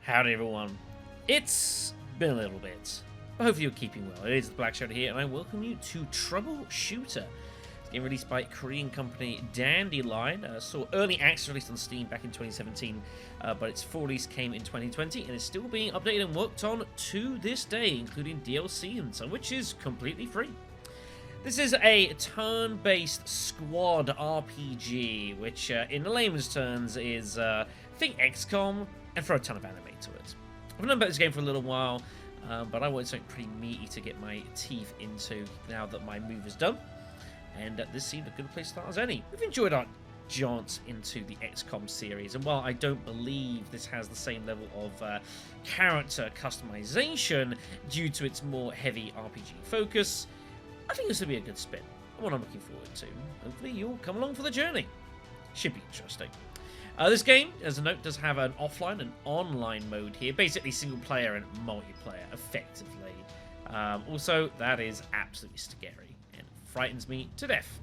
Howdy everyone. It's been a little bit, but hopefully you're keeping well. It is the Black Shadow here, and I welcome you to Troubleshooter. It's a game released by Korean company Dandelion. Saw early access released on Steam back in 2017, but its full release came in 2020, and is still being updated and worked on to this day, including DLC and some, which is completely free. This is a turn-based squad RPG, which in layman's terms is, think XCOM, and throw a ton of anime to it. I've known about this game for a little while, but I wanted something pretty meaty to get my teeth into now that my move is done, and this seemed a good place to start as any. We've enjoyed our jaunts into the XCOM series, and while I don't believe this has the same level of character customization due to its more heavy RPG focus, I think this will be a good spin, and what I'm looking forward to. Hopefully you'll come along for the journey. Should be interesting. This game, as a note, does have an offline and online mode here, basically single player and multiplayer, effectively. Also, that is absolutely scary and frightens me to death.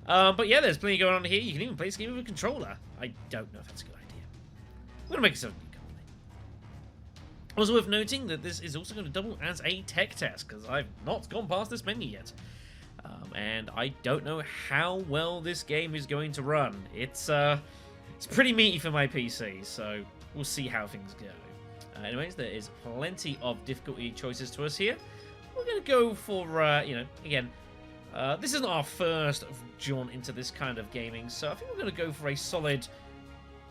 But yeah, there's plenty going on here. You can even play this game with a controller. I don't know if that's a good idea. We're going to make it a new company. Also worth noting that this is also going to double as a tech test, because I've not gone past this menu yet. And I don't know how well this game is going to run. It's pretty meaty for my PC, so we'll see how things go. Anyways, there is plenty of difficulty choices to us here. We're going to go for, again, this isn't our first jaunt into this kind of gaming, so I think we're going to go for a solid,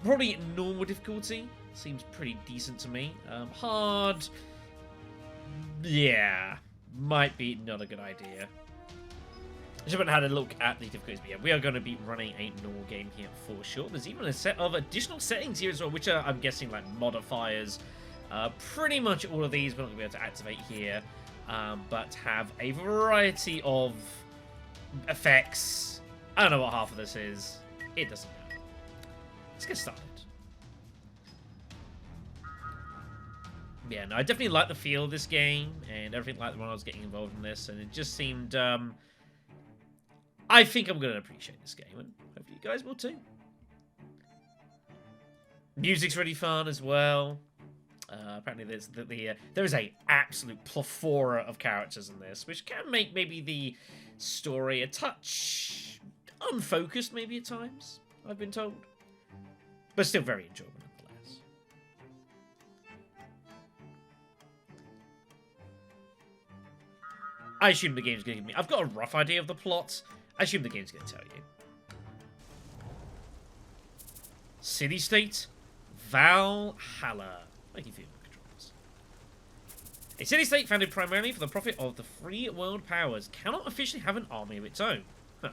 probably normal difficulty. Seems pretty decent to me. Hard, yeah, might be not a good idea. I just haven't had a look at the difficulties, but yeah, we are going to be running a normal game here for sure. There's even a set of additional settings here as well, which are, I'm guessing, like modifiers. Pretty much all of these we're not going to be able to activate here, but have a variety of effects. I don't know what half of this is. It doesn't matter. Let's get started. Yeah, no, I definitely like the feel of this game and everything like when I was getting involved in this, and it just seemed... I think I'm going to appreciate this game, and hopefully you guys will too. Music's really fun as well. Apparently there is a absolute plethora of characters in this, which can make maybe the story a touch unfocused maybe at times, I've been told. But still very enjoyable nonetheless. I assume the game's going to give me... I've got a rough idea of the plot. I assume the game's going to tell you. City-state Valhalla. Thank you for your controls. A city-state founded primarily for the profit of the free world powers cannot officially have an army of its own. Huh.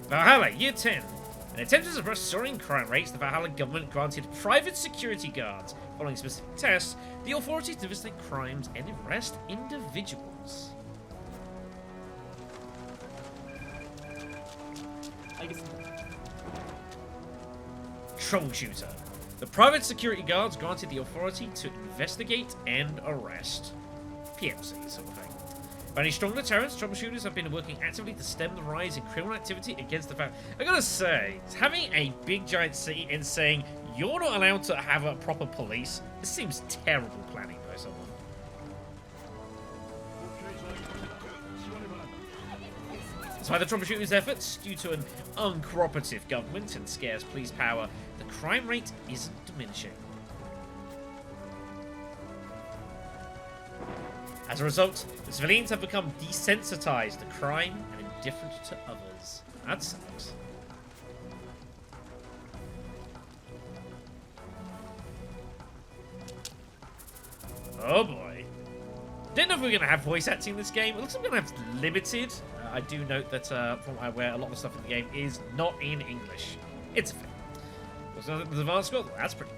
Valhalla, Year 10. In an attempt to suppress soaring crime rates, the Valhalla government granted private security guards. Following specific tests, the authorities to investigate crimes and arrest individuals. Troubleshooter. The private security guards granted the authority to investigate and arrest. PMC sort of thing. By any strong deterrents, troubleshooters have been working actively to stem the rise in criminal activity against the family. I gotta say, having a big giant city and saying you're not allowed to have a proper police, this seems terrible planning by someone. Despite the troubleshooters' efforts, due to an uncooperative government and scarce police power, the crime rate isn't diminishing. As a result, the civilians have become desensitized to crime and indifferent to others. That sucks. Oh boy. Didn't know if we were going to have voice acting in this game. It looks like we're going to have limited. I do note that, from what I wear, a lot of the stuff in the game is not in English. It's a thing. Also, the advanced score? That's pretty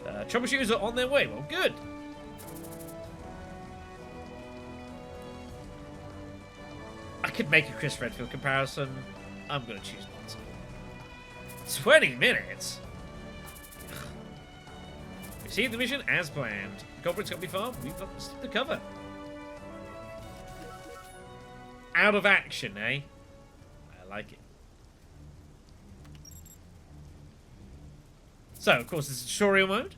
bad. Troubleshooters are on their way. Well, good. I could make a Chris Redfield comparison. I'm going to choose not to. 20 minutes? Receive the mission as planned. The culprits got me far. We've got the cover. out of action, eh? I like it. So, of course, this is tutorial mode.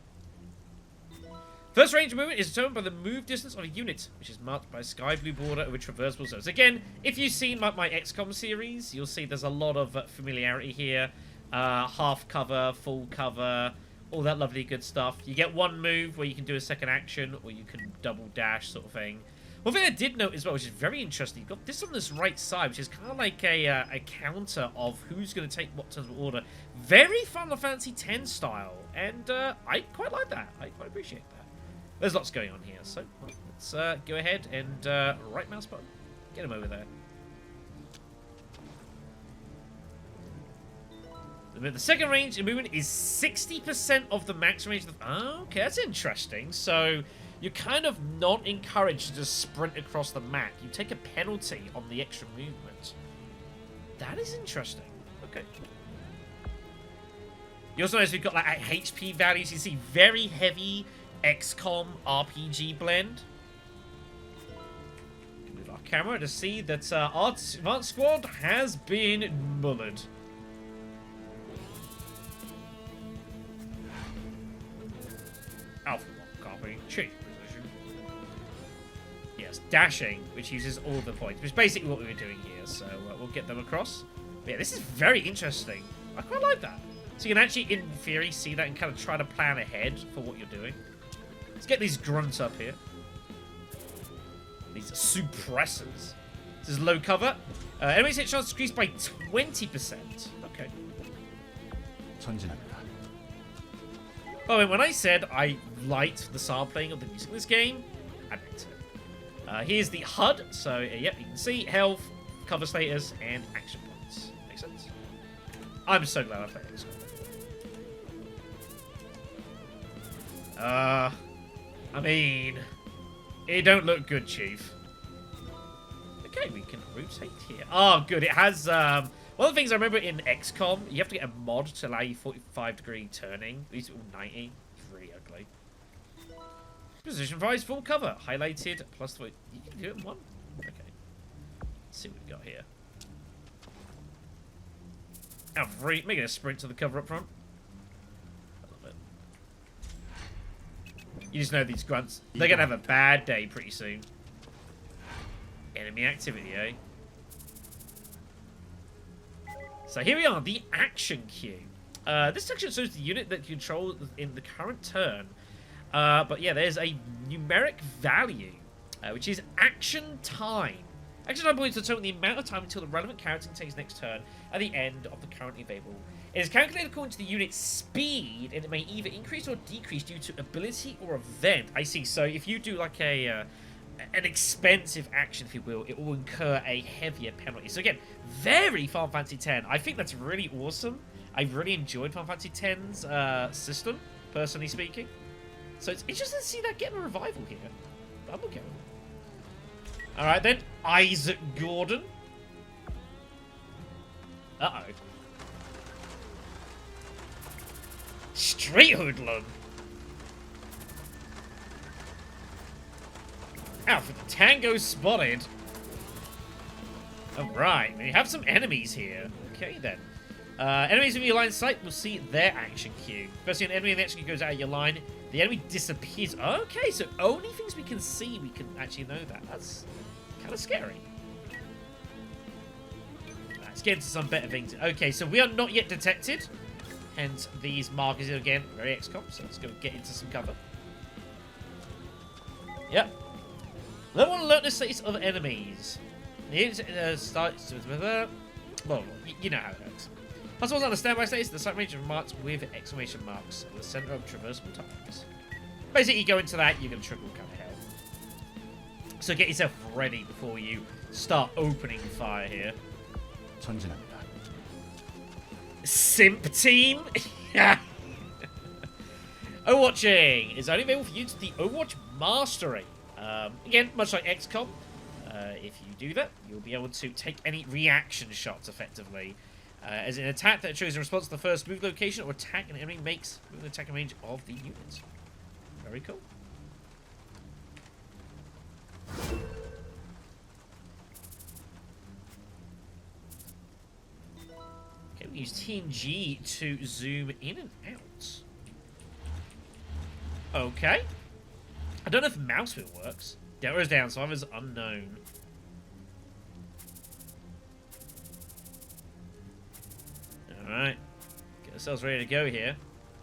First range of movement is determined by the move distance of a unit, which is marked by a sky blue border over traversable zones. Again, if you've seen my XCOM series, you'll see there's a lot of familiarity here. Half cover, full cover, all that lovely good stuff. You get one move where you can do a second action, or you can double dash sort of thing. One thing I did note as well, which is very interesting, you've got this on this right side, which is kind of like a counter of who's going to take what terms of order. Very Final Fantasy X style, and I quite like that. I quite appreciate that. There's lots going on here, so well, let's go ahead and right mouse button, get him over there. The second range in movement is 60% of the max range. Oh, okay, that's interesting. So you're kind of not encouraged to just sprint across the map. You take a penalty on the extra movement. That is interesting. Okay. You also notice we've got like HP values. You see very heavy XCOM RPG blend. Move our camera to see that our advanced squad has been mullered. Alpha 1 copy. Change position. Yes, dashing, which uses all the points, which is basically what we were doing here. So we'll get them across. But yeah, this is very interesting. I quite like that. So you can actually, in theory, see that and kind of try to plan ahead for what you're doing. Let's get these grunts up here. These suppressors. This is low cover. Enemies hit chance decreased by 20%. Okay. Oh, and when I said I liked the sampling of the music in this game, I meant it. Here's the HUD. So, yep, you can see health, cover status, and action points. Makes sense? I'm so glad I played this one. I mean, it don't look good, Chief. Okay, we can rotate here. Oh, good. It has, one of the things I remember in XCOM, you have to get a mod to allow you 45-degree turning. These are all 90. It's really ugly. Position 5 full cover. Highlighted, plus 3. You can do it in one. Okay. Let's see what we've got here. Oh, making a sprint to the cover up front. You just know these grunts, they're going to have a bad day pretty soon. Enemy activity, eh? So here we are, the action queue. This section shows the unit that you control in the current turn. But yeah, there's a numeric value, which is action time. Action time points determine the amount of time until the relevant character takes next turn at the end of the currently available. It is calculated according to the unit's speed, and it may either increase or decrease due to ability or event. I see. So if you do like an expensive action, if you will, it will incur a heavier penalty. So again, very Final Fantasy X. I think that's really awesome. I really enjoyed Final Fantasy X's system, personally speaking. So it's interesting to see that getting a revival here. I'm okay with it. Alright then, Isaac Gordon. Uh-oh. Street hoodlum. Alpha the Tango spotted. Alright, we have some enemies here. Okay then. Enemies in your line of sight will see their action queue. First, an enemy in the action queue goes out of your line, the enemy disappears. Okay, so only things we can see, we can actually know that. That's kind of scary. Let's get into some better things. Okay, so we are not yet detected. Hence, these markers are, again, very XCOM. So let's go get into some cover. Yep. Level 1 alertness status of enemies. The starts with... well, you know how it works. Possibles on the standby status, the site range is marked with exclamation marks at the center of traversable times. Basically, you go into that, you're going to triple cut hell. So get yourself ready before you start opening fire here. Simp team? Overwatching is only available for you to the Overwatch Mastery. Again, much like XCOM, if you do that, you'll be able to take any reaction shots effectively. As an attack that shows a response to the first move location or attack an enemy makes with the attacking range of the unit. Very cool. going to use TNG to zoom in and out. Okay. I don't know if mouse wheel works. Delta is down, survivors unknown. Alright. Get ourselves ready to go here.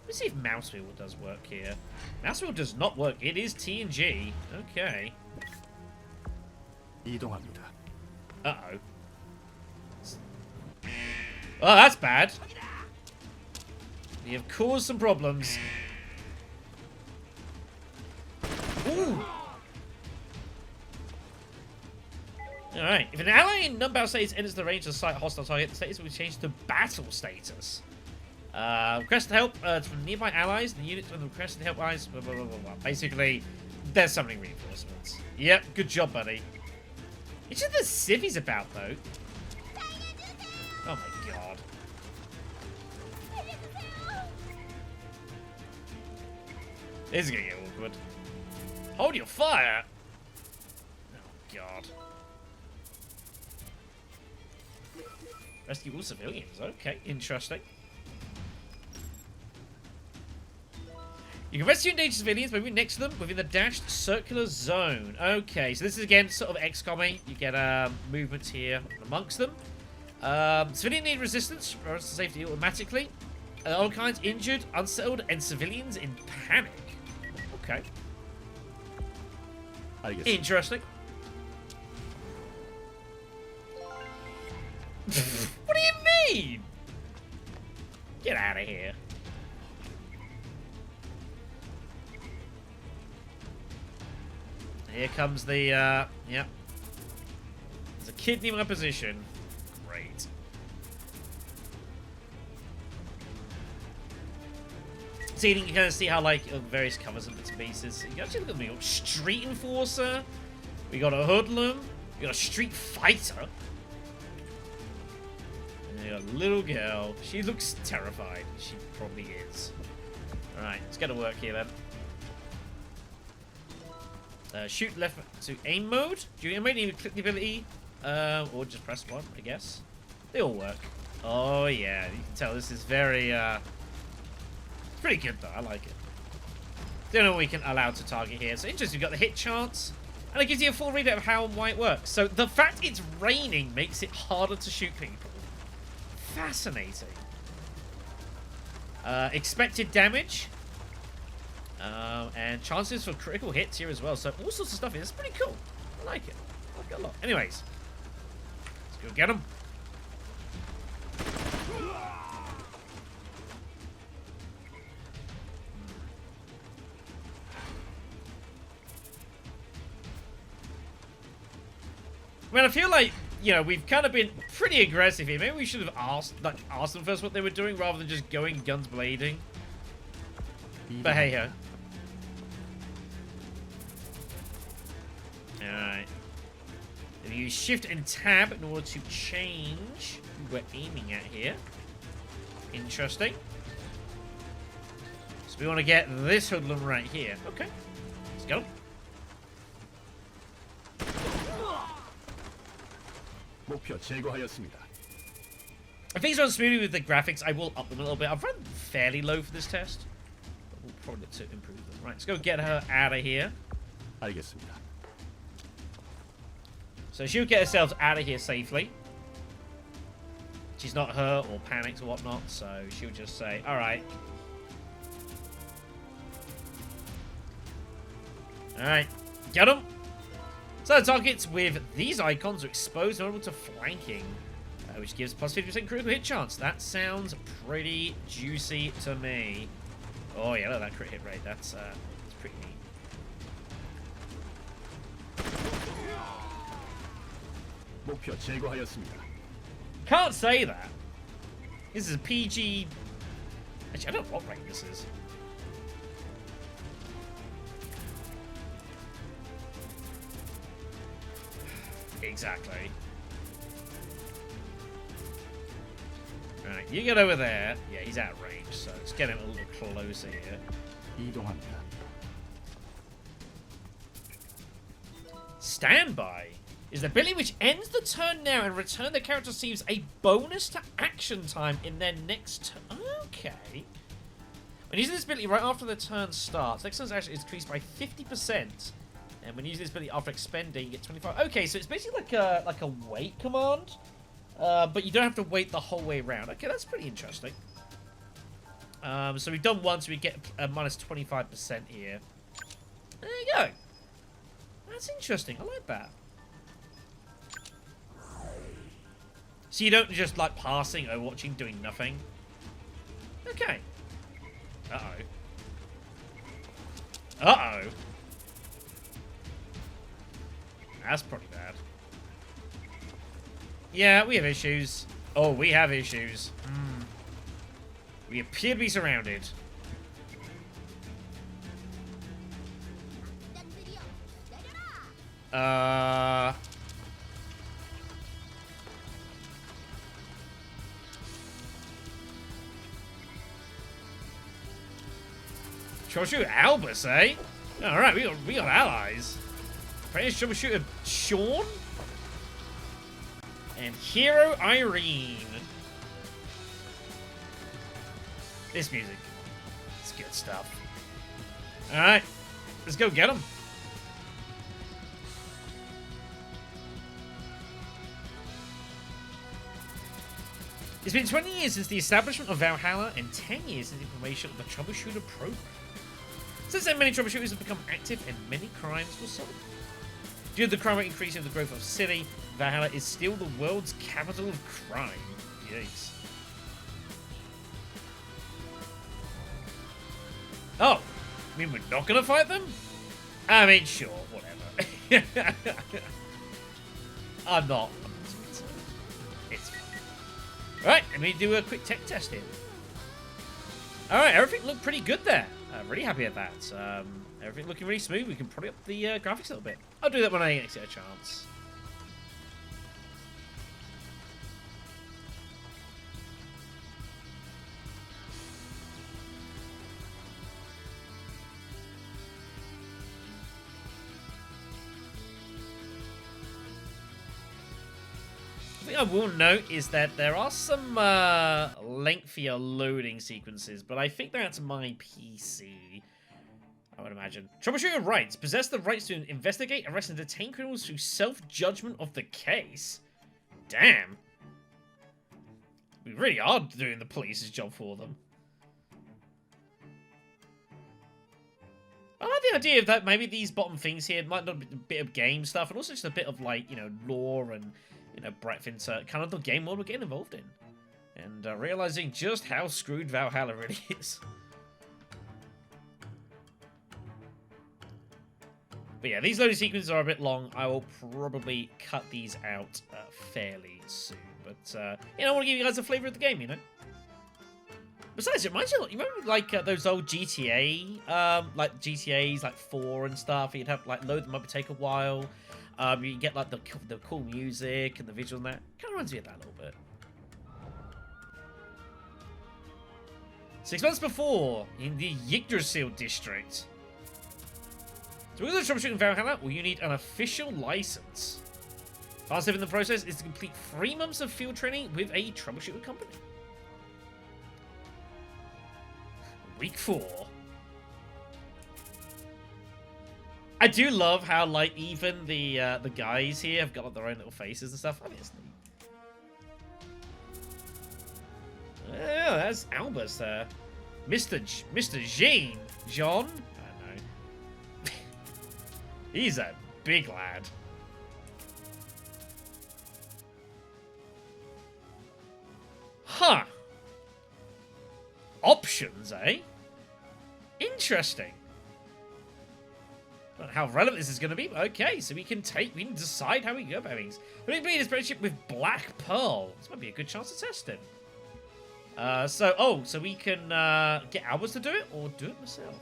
Let's see if mouse wheel does work here. Mouse wheel does not work. It is TNG. Okay. 이동합니다. Uh-oh. Oh, that's bad. We have caused some problems. Ooh. Alright. If an ally in non-battle status enters the range of the hostile target, the status will be changed to battle status. Request help from nearby allies. The units with the requested help allies. Blah, blah, blah, blah, blah. Basically, there's summoning reinforcements. Yep, good job, buddy. It's just the civvies about, though. Oh my god. This is gonna get awkward. Hold your fire! Oh god. Rescue all civilians. Okay, interesting. You can rescue endangered civilians by moving next to them within the dashed circular zone. Okay, so this is again sort of XCOM-y. You get movements here amongst them. Civilian need resistance for safety automatically. All kinds injured, unsettled, and civilians in panic. Okay. Interesting. What do you mean? Get out of here. Here comes the, yep. There's a kidney in my position. Great. So you can kind of see how, like, various covers and bits and pieces. You can actually look at me. Street Enforcer. We got a Hoodlum. We got a Street Fighter. And we got a little girl. She looks terrified. She probably is. Alright, let's get to work here then. Shoot left to aim mode. Do you need to click the ability? Or just press 1, I guess. They all work. Oh yeah, you can tell this is very pretty good though, I like it. Don't know what we can allow to target here. So interesting, you've got the hit chance. And it gives you a full readout of how and why it works. So the fact it's raining makes it harder to shoot people. Fascinating. Expected damage. And chances for critical hits here as well. So all sorts of stuff here. It's pretty cool. I like it. I like it a lot. Anyways. Let's go get him. I mean, I feel like, you know, we've kind of been pretty aggressive here. Maybe we should have asked them first what they were doing rather than just going guns blading. But hey ho. Alright. If you use shift and tab in order to change who we're aiming at here. Interesting. So we want to get this hoodlum right here. Okay. Let's go. If things run smoothly with the graphics, I will up them a little bit. I've run fairly low for this test. But we'll probably look to improve them. Right, let's go get her out of here. So she'll get herself out of here safely. She's not hurt or panicked or whatnot, so she'll just say, alright. Alright, get them. So the targets with these icons are exposed and able to flanking, which gives plus 50% critical hit chance. That sounds pretty juicy to me. Oh yeah, look at that crit hit rate. That's pretty neat. Can't say that. This is a PG. Actually, I don't know what rank this is. Exactly. Right, you get over there. Yeah, he's out of range, so let's get him a little closer here. Standby. is the ability which ends the turn now and return the character receives a bonus to action time in their next turn. Okay. When using this ability right after the turn starts, next turn's action is increased by 50%. And when using this ability after expending, you get 25. Okay, so it's basically like a wait command. But you don't have to wait the whole way around. Okay, that's pretty interesting. So we've done one, so we get a minus 25% here. There you go. That's interesting. I like that. So you don't just like passing or watching, doing nothing. Okay. Uh-oh. Uh-oh. That's pretty bad. Yeah, we have issues. Oh, we have issues. We appear to be surrounded. Troubleshooter Albus, eh? Alright, we got allies. Apprentice Troubleshooter Sean? And Hero Irene. This music. It's good stuff. Alright. Let's go get them. It's been 20 years since the establishment of Valhalla and 10 years since the implementation of the Troubleshooter program. Since then, many troubleshooters have become active and many crimes were solved. Due to the crime rate increasing with the growth of the city, Valhalla is still the world's capital of crime. Yikes. Oh, I mean we're not gonna fight them? I mean, sure, whatever. I'm not. It's fine. Alright, let me do a quick tech test here. Alright, everything looked pretty good there. I'm really happy at that. Everything looking really smooth. We can probably up the graphics a little bit. I'll do that when I get a chance. The thing I will note is that there are some lengthier loading sequences, but I think that's my PC. I would imagine. Troubleshooter rights. Possess the rights to investigate, arrest, and detain criminals through self-judgment of the case. Damn. We really are doing the police's job for them. I like the idea of that maybe these bottom things here might not be a bit of game stuff, and also just a bit of, like, you know, lore and, you know, breadth into kind of the game world we're getting involved in. And realizing just how screwed Valhalla really is. But yeah, these loading sequences are a bit long. I will probably cut these out fairly soon. But, you know, I want to give you guys a flavour of the game, you know? Besides, it reminds you a lot. You remember, like, those old GTA, like, GTAs, like, 4 and stuff? You'd have, like, load them up, it'd take a while. You get, like, the cool music and the visual and that. Kind of reminds me of that a little bit. 6 months before, in the Yggdrasil district. So we're going to troubleshoot in Valhalla. Well, you need an official license. Fast step in the process is to complete 3 months of field training with a troubleshooter company. Week 4. I do love how, like, even the guys here have got like, their own little faces and stuff. I mean, it's neat. Yeah, that's Albus there. Mr. Jean. John? I don't know. He's a big lad. Huh. Options, eh? Interesting. I don't know how relevant this is going to be. Okay, so we can decide how we go about things. Let me be in this partnership with Black Pearl. This might be a good chance to test it. So we can get Albus to do it or do it myself.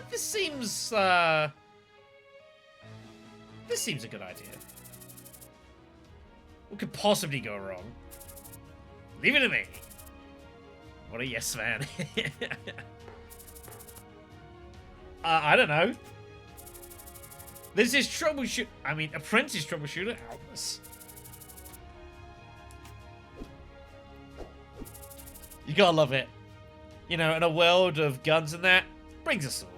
This seems a good idea. What could possibly go wrong? Leave it to me. What a yes man. I don't know. This is troubleshoot. I mean, apprentice troubleshooter, Albus. You gotta love it. You know, in a world of guns and that, brings a sword.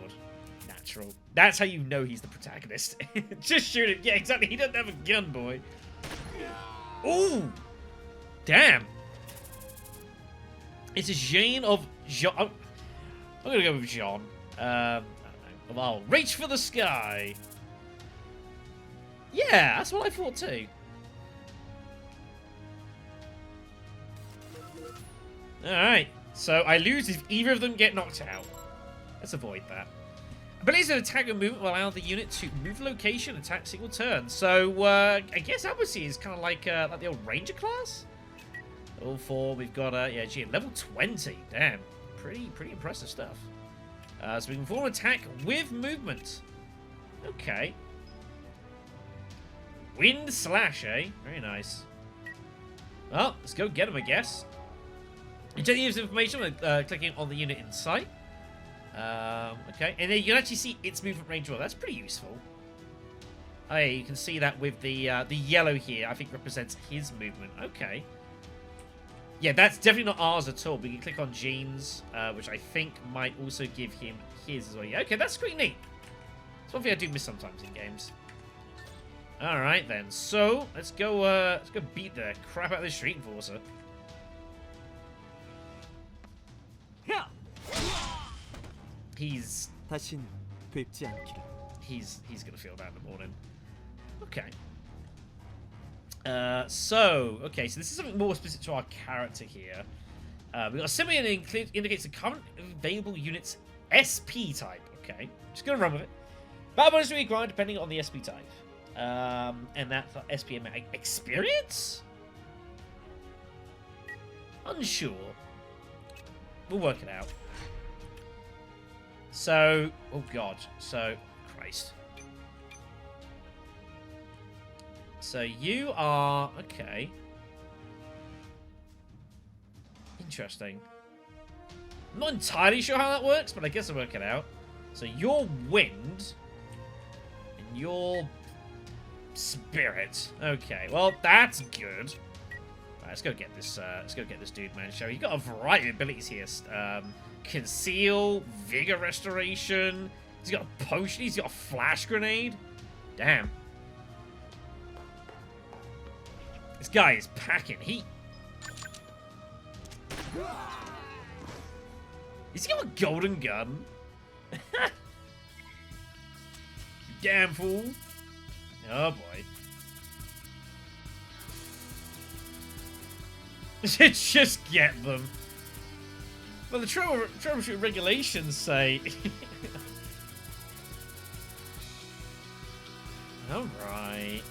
Natural. That's how you know he's the protagonist. Just shoot it. Yeah, exactly. He doesn't have a gun, boy. Ooh. Damn. It's a Jean of Jean. I'm gonna go with Jean. I don't know. I'll reach for the sky. Yeah, that's what I thought too. Alright. So I lose if either of them get knocked out. Let's avoid that. Abilities of attack and movement will allow the unit to move location, attack single turn. So I guess Albus is kind of like the old Ranger class. All four. We've got yeah, gee, level 20. Damn, pretty impressive stuff. So we can perform attack with movement. Okay. Wind slash, eh? Very nice. Well, let's go get him, I guess. You take the information by clicking on the unit in sight. Okay, and then you can actually see its movement range well. That's pretty useful. Oh, yeah, you can see that with the yellow here. I think represents his movement. Okay. Yeah, that's definitely not ours at all. We can click on Jean's, which I think might also give him his as well. Yeah, okay, that's pretty neat. It's one thing I do miss sometimes in games. All right then. So let's go beat the crap out of this Street Enforcer. He's gonna feel that in the morning. Okay. So this is something more specific to our character here. We've got a symbol that indicates the current available unit's SP type. Okay, just gonna run with it. Battle bonus will be granted depending on the SP type. And that's SPM experience? Unsure. We'll work it out. So, oh god, so, Christ. So you are, okay. Interesting. I'm not entirely sure how that works, but I guess I'll work it out. So you're wind, and you're spirit. Okay, well that's good. Right, let's go get this. Let's go get this dude, man. Show. He's got a variety of abilities here. Conceal, vigor restoration. He's got a potion. He's got a flash grenade. Damn. This guy is packing heat. Is he got a golden gun? You damn fool. Oh boy. Just get them. Well, the troubleshoot regulations say... Alright.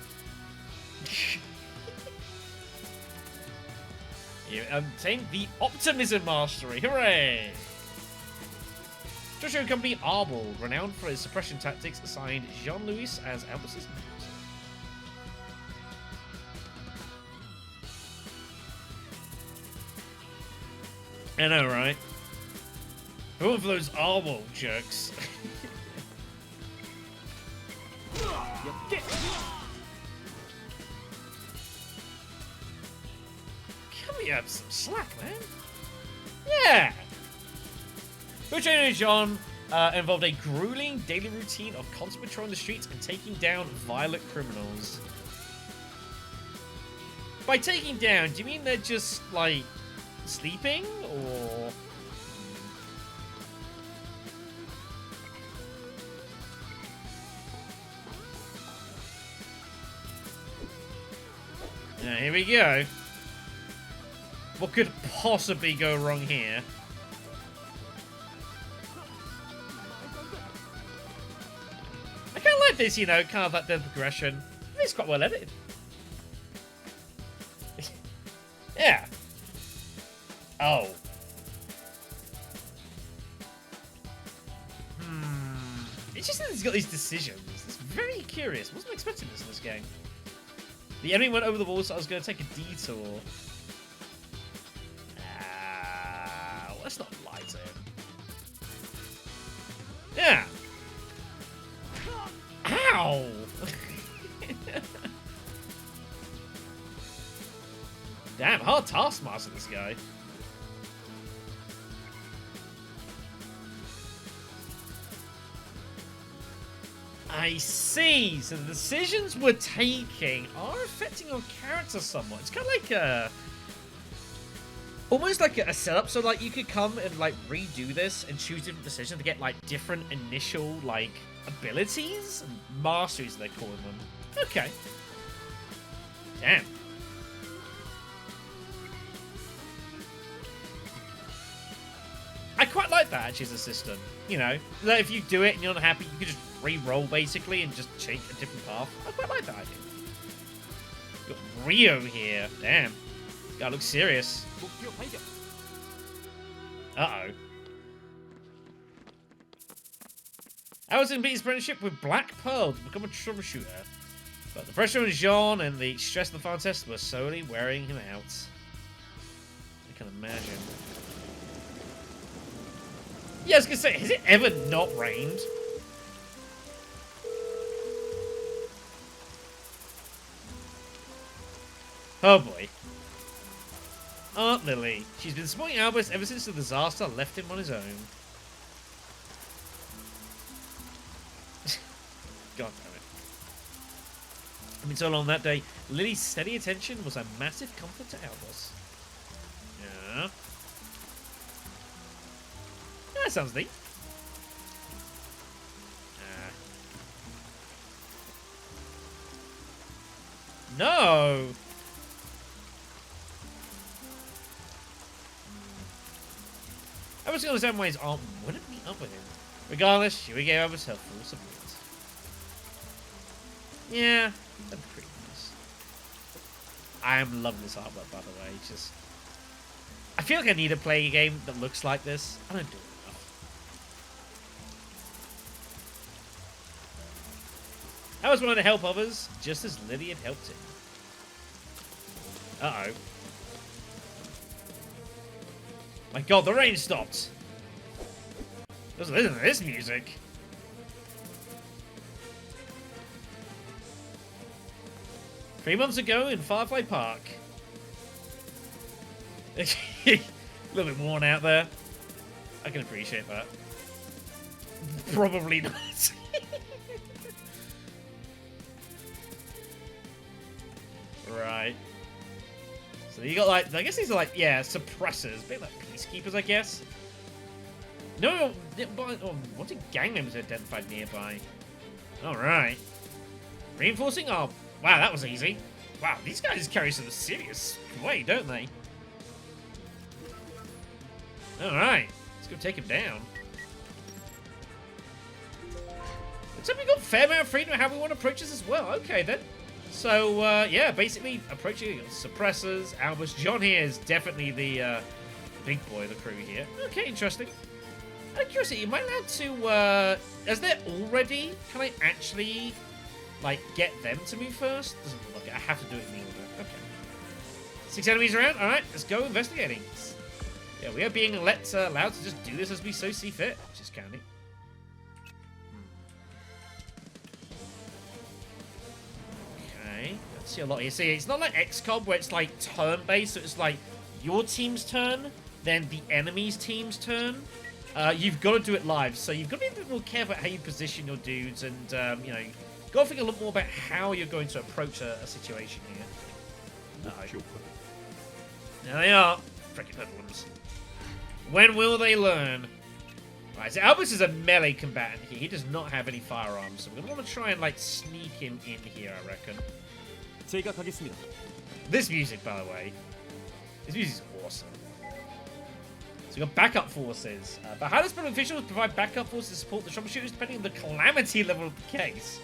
You obtained the Optimism Mastery. Hooray! Troubleshooting company Arbol, renowned for its suppression tactics, assigned Jean-Louis as Albus's mate. I know, right? All for those Arbol jerks. Can we have some slack, man? Yeah! Training Jean involved a grueling daily routine of constant patrolling the streets and taking down violent criminals. By taking down, do you mean they're just, like, sleeping, or... Yeah, here we go. What could possibly go wrong here? I kind of like this, you know, kind of like the progression. It's quite well edited. Yeah. Oh. It's just that he's got these decisions. It's very curious. Wasn't expecting this in this game. The enemy went over the wall, so I was going to take a detour. Well, let's not lie to him. Yeah. Ow! Damn, hard taskmaster, this guy. I see. So the decisions we're taking are affecting our character somewhat. It's kind of like a... almost like a setup. So, like, you could come and, like, redo this and choose different decisions to get, like, different initial, like, abilities? Masteries, they're calling them. Okay. Damn. I quite like that, actually, as a system. You know, that if you do it and you're not happy, you can just re-roll, basically, and just take a different path. I quite like that idea. Got Rio here. Damn. Guy looks serious. Uh-oh. I was in beat his apprenticeship with Black Pearl to become a troubleshooter. But the pressure on Jean and the stress of the final test were slowly wearing him out. I can imagine. Yeah, I was gonna say, has it ever not rained? Oh boy. Aunt Lily. She's been supporting Albus ever since the disaster left him on his own. God damn it. I mean, so long that day, Lily's steady attention was a massive comfort to Albus. Yeah. That sounds neat. No! I was going to understand why his aunt wouldn't meet up with him. Regardless, she gave Albus her full support. Yeah, that'd be pretty nice. I am loving this artwork, by the way. It's just... I feel like I need to play a game that looks like this. I don't do it enough. I always wanted to help others, just as Lily had helped him. Uh-oh. My god, the rain stopped! Listen to this music. Three months ago in Firefly Park. A little bit worn out there. I can appreciate that. Probably not. Right. So you got like, I guess these are like, yeah, suppressors. A bit like peacekeepers, I guess. No, wanted gang members identified nearby. Alright. Reinforcing? Oh, wow, that was easy. Wow, these guys carry some serious weight, don't they? Alright, let's go take him down. Looks like we've got a fair amount of freedom of how we want to approach this as well. Okay, then. So, yeah, basically approaching suppressors. Albus John here is definitely the big boy of the crew here. Okay, interesting. Out of curiosity, am I allowed to, as they're already, can I actually, like, get them to move first? Doesn't look like it. I have to do it in the order. Okay. 6 enemies around. Alright, let's go investigating. Yeah, we are being allowed to just do this as we so see fit, which is candy. Okay, let's see a lot here. See, it's not like XCOM where it's like turn-based, so it's like your team's turn, then the enemy's team's turn. You've got to do it live, so you've got to be a bit more careful how you position your dudes, and you know, you've got to think a lot more about how you're going to approach a situation here. There they are, freaking hoodlums. When will they learn? Right, so Albus is a melee combatant here. He does not have any firearms, so we're going to want to try and, like, sneak him in here, I reckon. This music, by the way. This music is awesome. So we've got backup forces. But how does officials provide backup forces to support the troubleshooters depending on the calamity level of the case?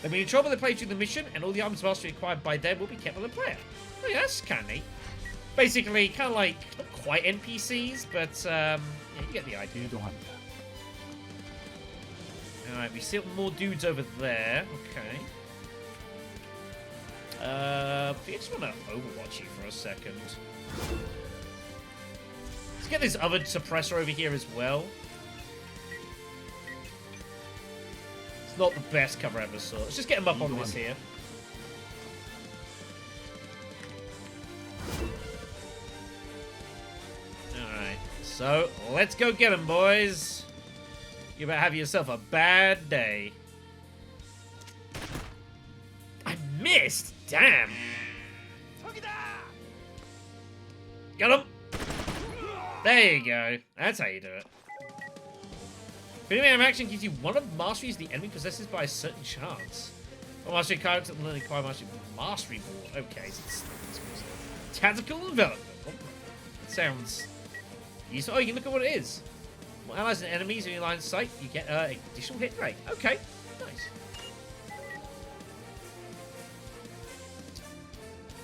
They'll be in trouble they play during the mission, and all the arms mastery acquired by them will be kept on the player. Oh yeah, that's kind of neat. Basically, kind of like, not quite NPCs, but yeah, you get the idea. Alright, we see more dudes over there. Okay. I just want to overwatch you for a second. Let's get this other suppressor over here as well. It's not the best cover I ever saw. Let's just get him up on this here. Alright, so let's go get him, boys. You better have yourself a bad day. I missed! Damn! Got him! There you go. That's how you do it. Enemy action gives you one of the masteries the enemy possesses by a certain chance. Or mastery character will only acquire mastery board. Okay, so it's tactical development. It sounds useful. Oh, you can look at what it is. When allies and enemies in your line of sight, you get additional hit rate. Okay, nice.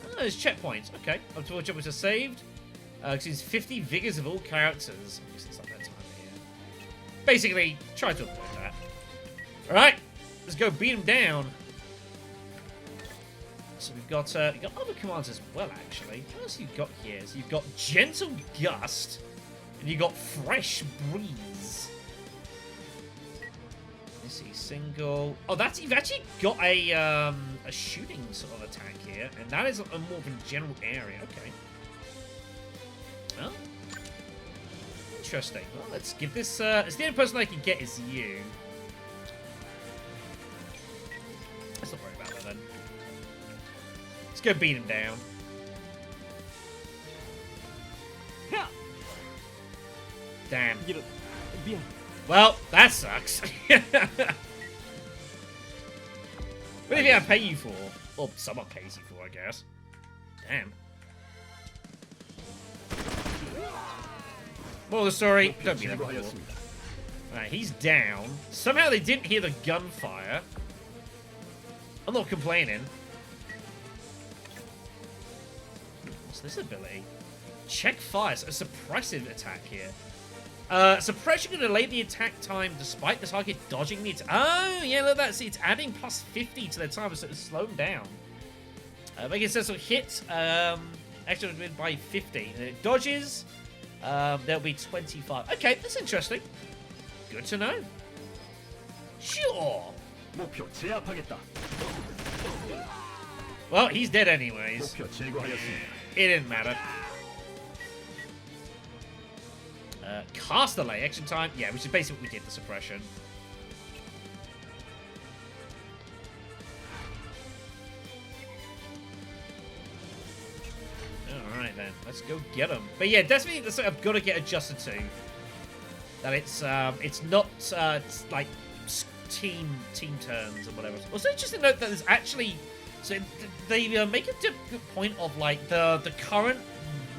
Oh, there's checkpoints. Okay, up to what job was just saved. Consumes 50 vigors of all characters. I guess it's not that time of year. Basically, try to avoid that. Alright, let's go beat him down. So we've got other commands as well, actually. What else have you got here? So you've got Gentle Gust, and you've got Fresh Breeze. Let's see, single. Oh, you've actually got a shooting sort of attack here, and that is a more of a general area. Okay. Oh. Interesting. Well, let's give this. It's the only person I can get is you. Let's not worry about that then. Let's go beat him down. Damn. Well, that sucks. What do you think I pay you for? Or someone pays you for, I guess. Damn. Moral of the story, don't be that fool. Alright, he's down. Somehow they didn't hear the gunfire. I'm not complaining. What's this ability? Check fires. A suppressive attack here. Suppression can delay the attack time despite the target dodging the attack. Oh, yeah, look at that. See, it's adding plus 50 to their timer, so it's slowed down. Making sense of hit. Actually, by 50. And it dodges. There'll be 25. Okay, that's interesting. Good to know. Sure. Well, he's dead anyways. It didn't matter. Cast delay, action time. Yeah, which is basically what we did, the suppression. Alright then, let's go get him. But yeah, definitely that's what I've got to get adjusted to. That it's not like team turns or whatever. Also, just to note that there's actually they make a good point of like the current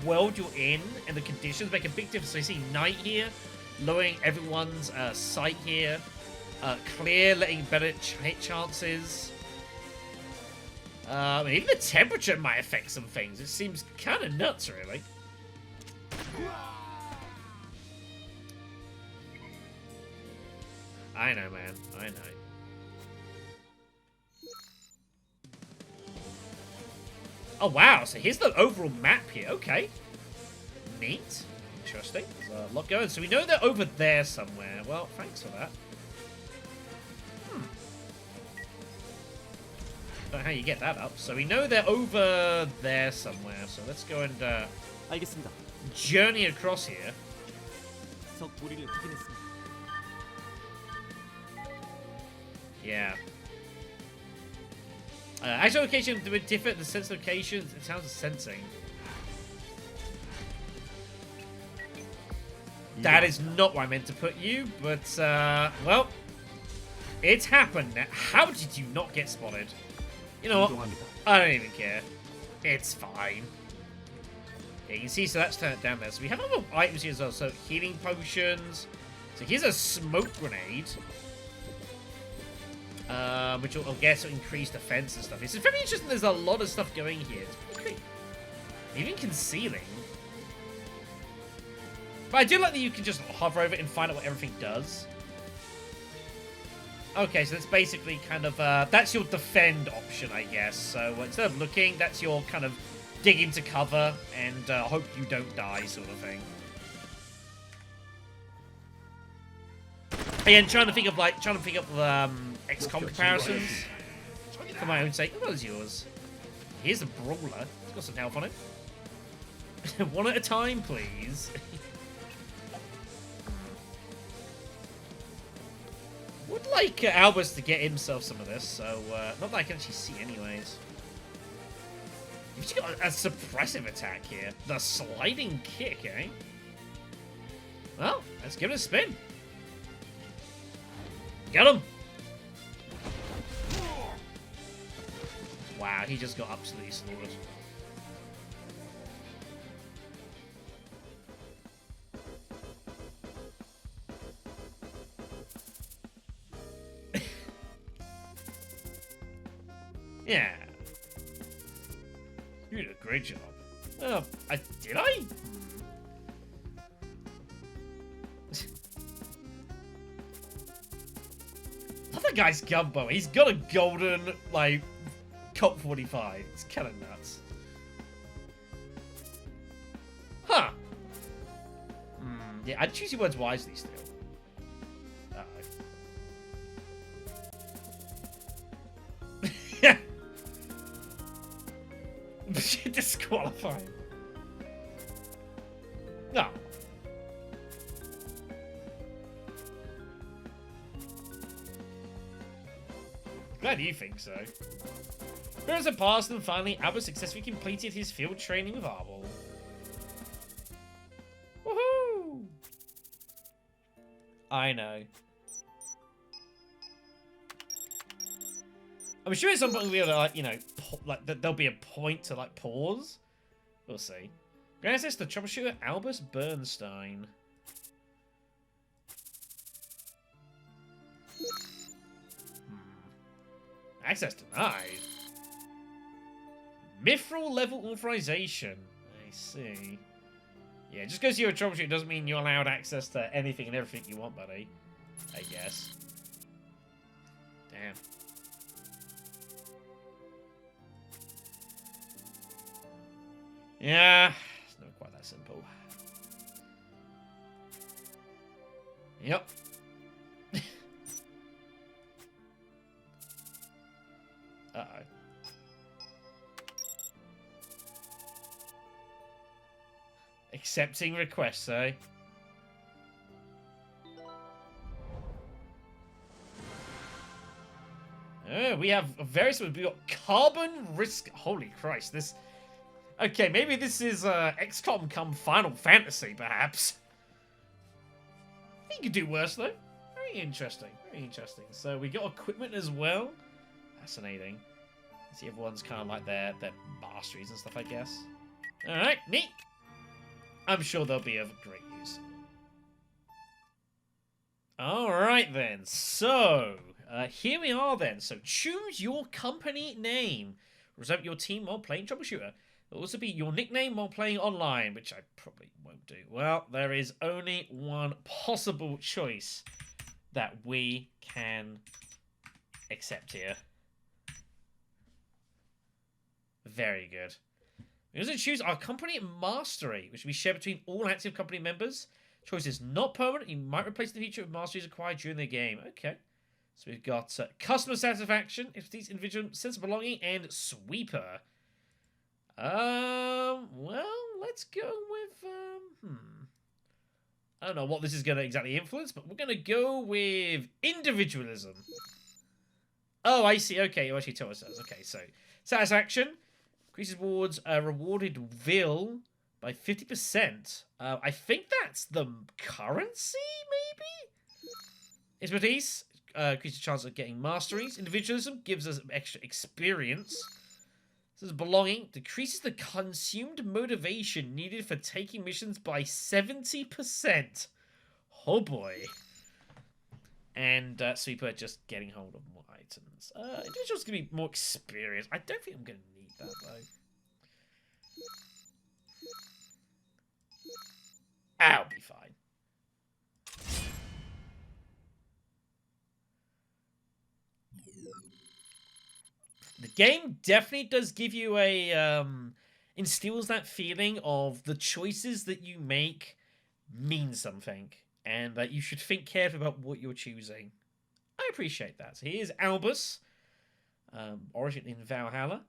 world you're in and the conditions make a big difference. So you see night here, lowering everyone's sight here, clear, letting better hit chances. Even the temperature might affect some things. It seems kind of nuts, really. I know, man. I know. Oh, wow. So here's the overall map here. Okay. Neat. Interesting. There's a lot going. So we know they're over there somewhere. Well, thanks for that. Don't know how you get that up. So we know they're over there somewhere. So let's go and journey across here. Yeah. Actual location would differ at the sense locations. It sounds sensing. That is not where I meant to put you, but well, it's happened. How did you not get spotted? You know what? I don't even care. It's fine. Yeah, you can see, so that's turned down there. So we have other items here as well. So healing potions. So here's a smoke grenade. Which will, I guess, will increase defense and stuff. It's very interesting. There's a lot of stuff going here. It's pretty cool. Even concealing. But I do like that you can just hover over it and find out what everything does. Okay, so that's basically kind of, that's your defend option, I guess. So instead of looking, that's your kind of dig into cover and hope you don't die sort of thing. Again, trying to think of XCOM comparisons. For my own sake, as well as yours. Here's a brawler. It's got some health on it. One at a time, please. Would like Albus to get himself some of this, so not that I can actually see anyways. You've just got a suppressive attack here. The sliding kick, eh? Well, let's give it a spin. Get him! Wow, he just got absolutely slaughtered. Yeah. You did a great job. Did I? That guy's gunbow. He's got a golden, like, Cop 45. It's kind of nuts. Huh. Yeah, I'd choose your words wisely still. Disqualified. No. Glad you think so. Whereas it passed and finally Albus successfully completed his field training with Arbol. Woohoo! I know. I'm sure at some point we'll be able to, like, you know, like there'll be a point to like pause. We'll see. Grand access to troubleshooter Albus Bernstein. Access denied. Mithril level authorization. I see. Yeah, just because you're a troubleshooter doesn't mean you're allowed access to anything and everything you want, buddy. I guess. Damn. Yeah, it's not quite that simple. Yep. Uh-oh. Accepting requests, eh? Oh, we have various ones. We got carbon risk. Holy Christ, this. Okay, maybe this is XCOM come Final Fantasy, perhaps. I think you could do worse, though. Very interesting. Very interesting. So we got equipment as well. Fascinating. See, everyone's kind of like their masteries and stuff, I guess. Alright, neat. I'm sure they'll be of great use. Alright then. So, here we are then. So, choose your company name. Represent your team while playing Troubleshooter. It'll also be your nickname while playing online, which I probably won't do. Well, there is only one possible choice that we can accept here. Very good. We also choose our company mastery, which will be shared between all active company members. Choice is not permanent. You might replace the feature with masteries acquired during the game. Okay. So we've got customer satisfaction, expertise, individual sense of belonging, and sweeper. Well, let's go with, I don't know what this is going to exactly influence, but we're going to go with individualism. Oh, I see. Okay, you actually told us that. Okay, so satisfaction increases rewards rewarded will by 50%. I think that's the currency, maybe? Expertise increases the chance of getting masteries. Individualism gives us extra experience. This is belonging. Decreases the consumed motivation needed for taking missions by 70%. Oh boy. And Sweeper just getting hold of more items. Individual's going to be more experienced. I don't think I'm going to need that, though. I'll be fine. The game definitely does give you a, instills that feeling of the choices that you make mean something. And that you should think carefully about what you're choosing. I appreciate that. So here's Albus, origin in Valhalla.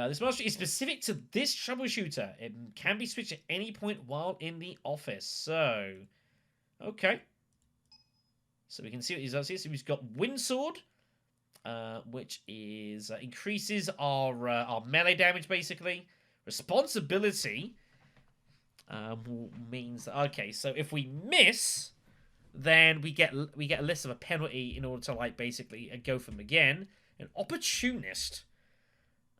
This mastery is specific to this troubleshooter. It can be switched at any point while in the office. So, okay. So we can see what he does here. So he's got Windsword, which is increases our melee damage basically. Responsibility means that, okay. So if we miss, then we get less of a penalty in order to like basically go for them again. An opportunist.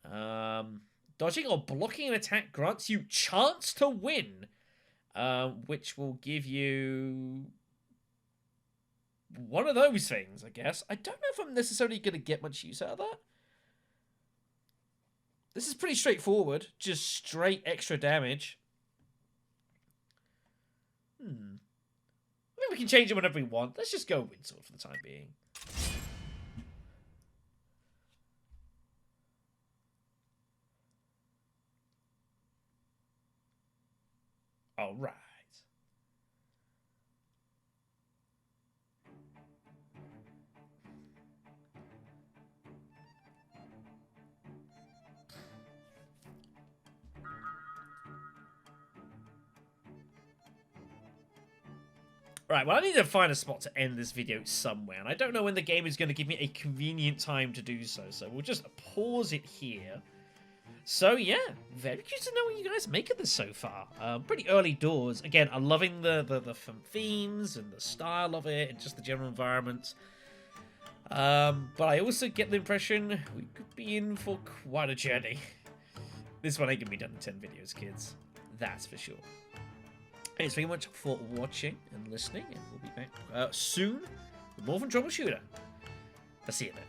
Dodging or blocking an attack grants you chance to win, which will give you one of those things, I guess. I don't know if I'm necessarily going to get much use out of that. This is pretty straightforward. Just straight extra damage. I think we can change it whenever we want. Let's just go Windsword for the time being. All right. Right, well, I need to find a spot to end this video somewhere, and I don't know when the game is going to give me a convenient time to do so, so we'll just pause it here. So, yeah, very curious to know what you guys make of this so far. Pretty early doors. Again, I'm loving the themes and the style of it and just the general environment. But I also get the impression we could be in for quite a journey. This one ain't going to be done in 10 videos, kids. That's for sure. Thanks very much for watching and listening, and we'll be back soon with more from Troubleshooter. I'll see you then.